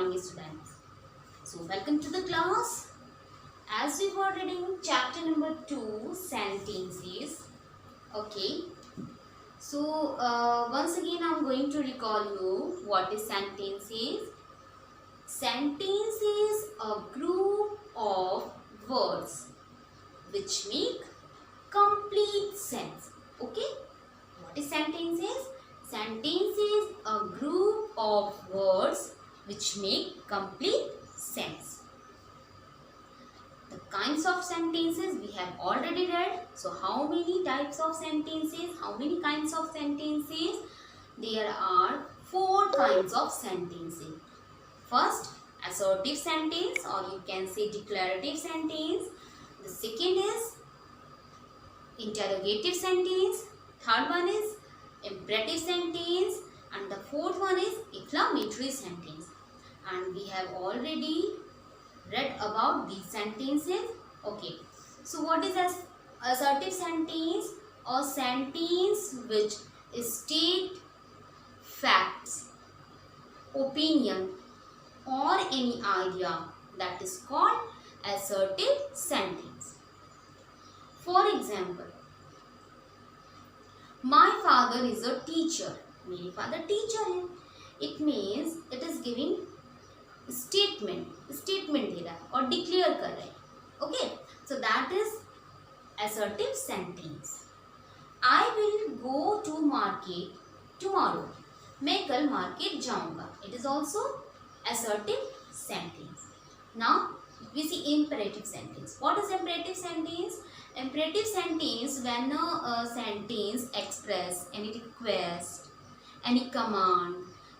morning students. So welcome to the class. As we were reading chapter number 2 sentences. Okay. So once again I am going to recall you what is sentences. Sentence is a group of words which make complete sense. Okay. What is sentences? Sentence is a group of words which make complete sense. The kinds of sentences we have already read. So how many types of sentences? How many kinds of sentences? There are 4 kinds of sentences. First, assertive sentence, or you can say declarative sentence. The second is interrogative sentence. Third one is imperative sentence, and the fourth one is exclamatory sentence. And we have already read about these sentences. Okay, so what is assertive sentence? A sentence which state facts, opinion or any idea, that is called assertive sentence. For example, my father is a teacher. मेरे father teacher है. It means it is giving statement दे रहा है और declare कर रहा है. Okay, so that is assertive sentence. I will go to market tomorrow. मैं कल market जाऊँगा. It is also assertive sentence. Now we see imperative sentence. What is imperative sentence? Imperative sentence when a sentence express any request, any command,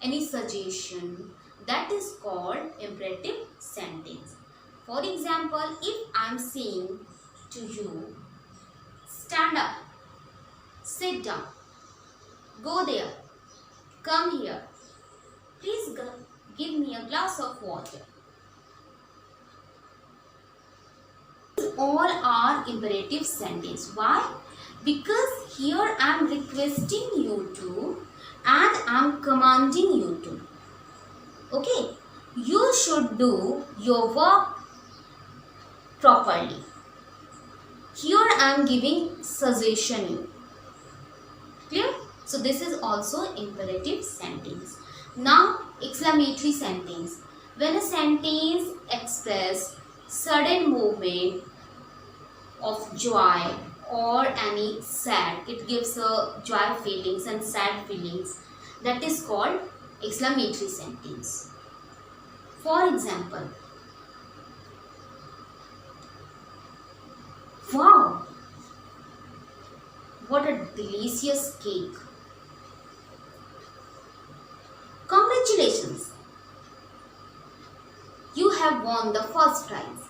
any suggestion, that is called imperative sentence. For example, if I am saying to you, stand up, sit down, go there, come here, please give me a glass of water. All are imperative sentence. Why? Because here I am requesting you to and I am commanding you to. Okay, you should do your work properly. Here I am giving suggestion you. Clear? So this is also imperative sentence. Now exclamatory sentence. When a sentence expresses sudden movement of joy or any sad, it gives joy feelings and sad feelings, that is called exclamatory sentence. For example, wow, what a delicious cake. Congratulations, you have won the first prize.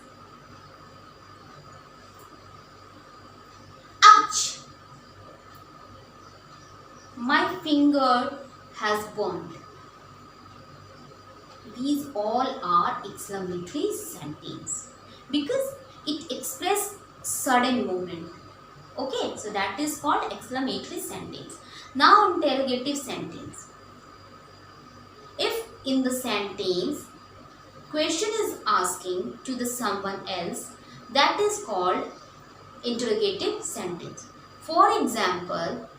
Ouch! My finger has burned. These all are exclamatory sentence because it expresses sudden movement. Okay, so that is called exclamatory sentence. Now interrogative sentence. If in the sentence question is asking to the someone else, that is called interrogative sentence. For example,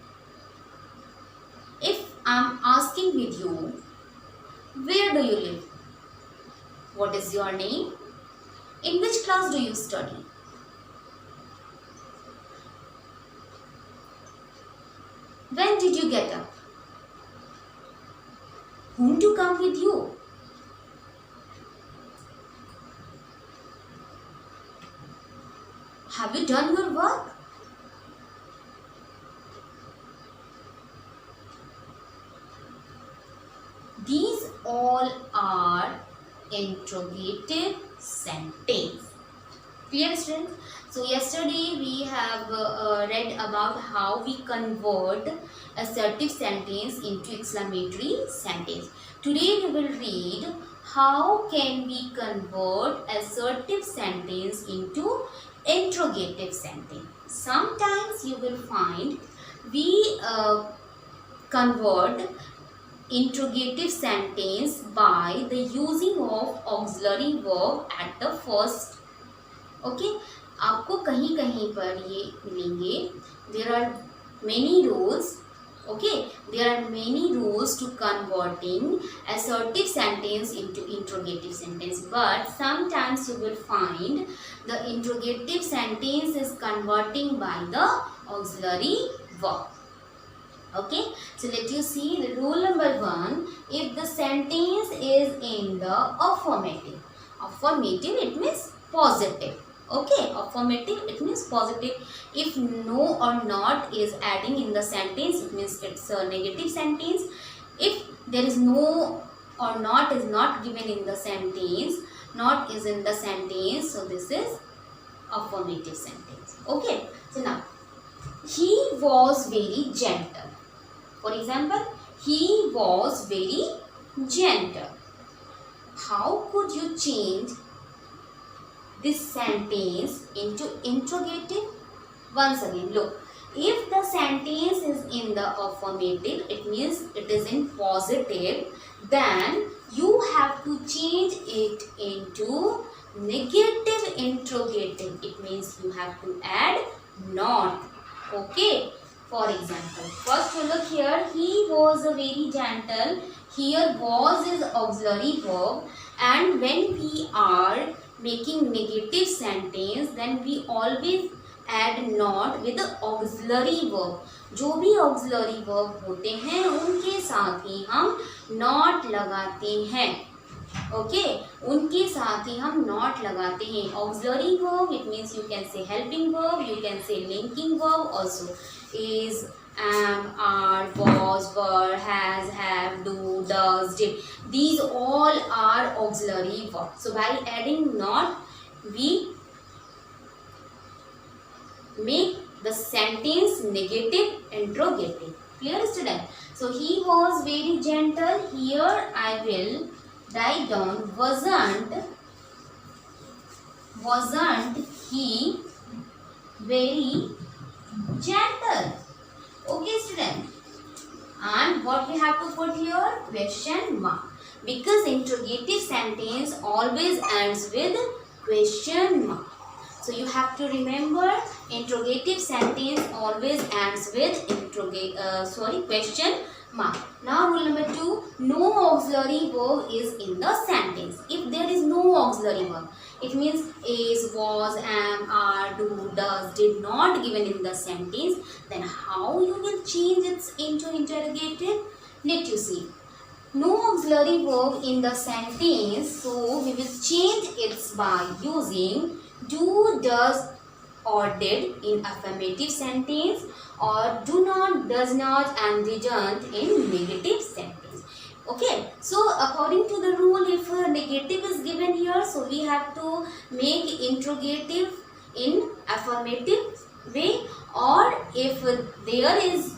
if I am asking with you, where do you live? What is your name? In which class do you study? When did you get up? Whom to come with you? Have you done your work? These all are interrogative sentence. Clear, students? So yesterday we have read about how we convert assertive sentence into exclamatory sentence. Today we will read how can we convert assertive sentence into interrogative sentence. Sometimes you will find we convert interrogative sentence by the using of auxiliary verb at the first. Okay, आपको कहीं कहीं पर ये मिलेंगे. There are many rules. Okay, there are many rules to converting assertive sentence into interrogative sentence, but sometimes you will find the interrogative sentence is converting by the auxiliary verb. Okay, so let you see the rule number 1. If the sentence is in the affirmative, affirmative it means positive. Okay, affirmative it means positive. If no or not is adding in the sentence, it means it's a negative sentence. If there is no or not is not given in the sentence, not is in the sentence, so this is affirmative sentence. Okay, so now he was very gentle. For example, he was very gentle. How could you change this sentence into interrogative? Once again, look, if the sentence is in the affirmative, it means it is in positive, then you have to change it into negative interrogative. It means you have to add not. Okay, for example, first you look here, he was a very gentle. Here was is auxiliary verb, and when we are making negative sentence, then we always add not with the auxiliary verb. जो भी auxiliary verb होते हैं उनके साथ ही हम not लगाते हैं. Okay, उनके साथ ही हम not लगाते हैं. Auxiliary verb it means you can say helping verb, you can say linking verb also. Is, am, are, was, were, has, have, do, does, did. These all are auxiliary verbs. So by adding not, we make the sentence negative interrogative. Clear, student? So he was very gentle. Here I will write down wasn't he very gentle? Okay, student. And what we have to put here? Question mark. Because interrogative sentence always ends with question mark. So you have to remember interrogative sentence always ends with question mark. Now rule number 2, no auxiliary verb is in the sentence. If there is no auxiliary verb, it means is, was, am, are, do, does, did not given in the sentence, then how you will change it into interrogative? Let you see. No auxiliary verb in the sentence, so we will change it by using do, does or did in affirmative sentence, or do not, does not and didn't in negative sentence. Okay, so according to the rule, if a negative is given here, so we have to make interrogative in affirmative way, or if there is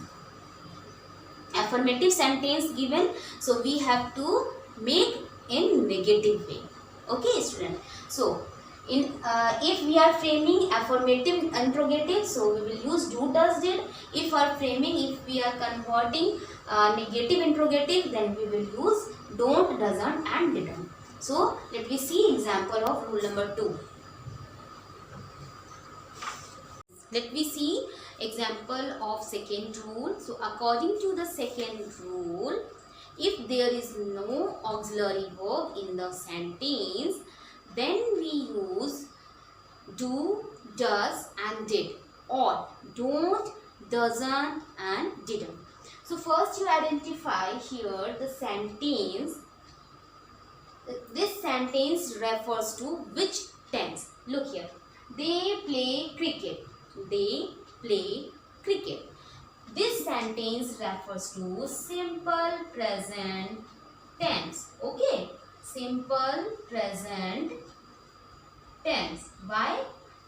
affirmative sentence given, so we have to make in negative way. Okay, student. So if we are framing affirmative interrogative, so we will use do, does, did. If we are converting negative interrogative, then we will use don't, doesn't and didn't. So let me see example of rule number 2. Let me see example of second rule. So according to the second rule, if there is no auxiliary verb in the sentence, then we use do, does and did, or don't, doesn't and didn't. So first you identify here the sentence. This sentence refers to which tense? Look here. They play cricket. They play cricket. This sentence refers to simple present tense. Okay. Simple present tense. Why?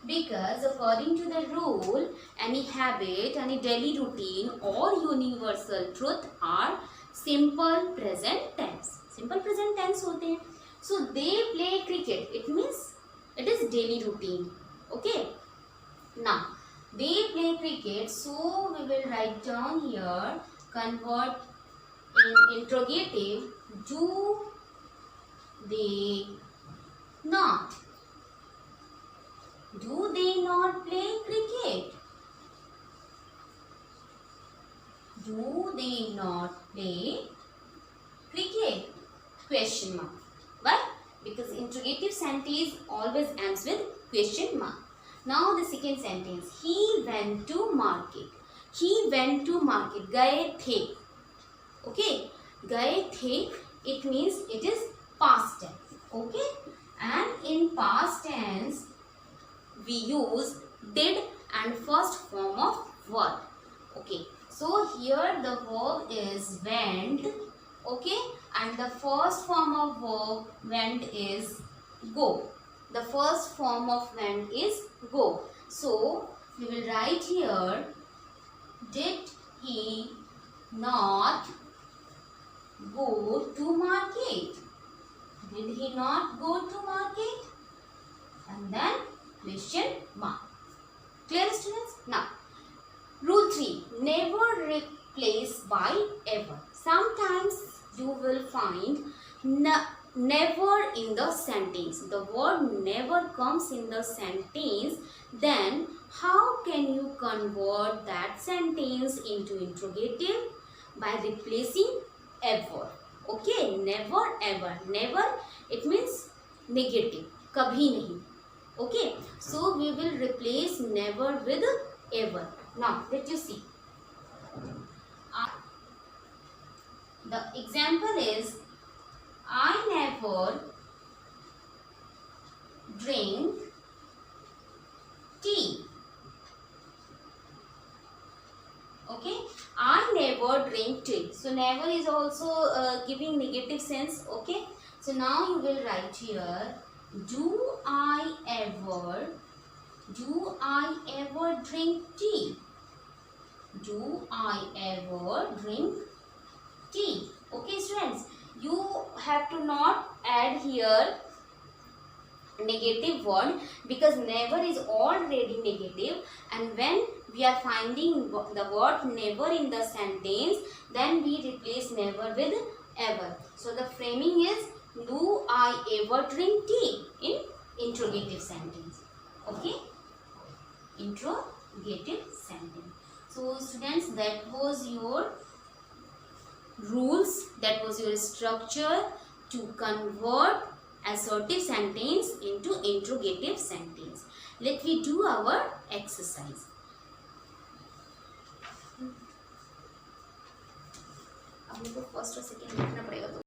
Because according to the rule, any habit, any daily routine or universal truth are simple present tense. Simple present tense होते हैं. So they play cricket. It means it is daily routine. Okay. Now they play cricket. So we will write down here, convert in interrogative, do they not? Do they not play cricket? Do they not play cricket? Question mark. Why? Because interrogative sentence always ends with question mark. Now the second sentence. He went to market. He went to market. गए थे. Okay. गए थे. It means it is past tense. Okay. And in past tense, we use did and first form of verb. Okay. So here the verb is went. Okay. And the first form of verb went is go. The first form of went is go. So we will write here, did he not go to market? Did he not go to market? And then question mark. Clear, students? Now, rule 3. Never replace by ever. Sometimes you will find never in the sentence. The word never comes in the sentence. Then how can you convert that sentence into interrogative? By replacing ever. Okay, never ever. Never, it means negative. kabhi nahi. Okay, so we will replace never with ever. Now let you see. The example is, I never drink tea. Okay, I never drink tea. So never is also giving negative sense. Okay, so now you will write here, do I ever drink tea? Do I ever drink tea? Okay, students, you have to not add here negative word because never is already negative, and when we are finding the word never in the sentence, then we replace never with ever. So the framing is, do I ever drink tea, in interrogative sentence. Okay, interrogative sentence. So students, that was your rules, that was your structure to convert assertive sentence into interrogative sentence. Let me do our exercise. अब मेरे को first और second लिखना पड़ेगा तो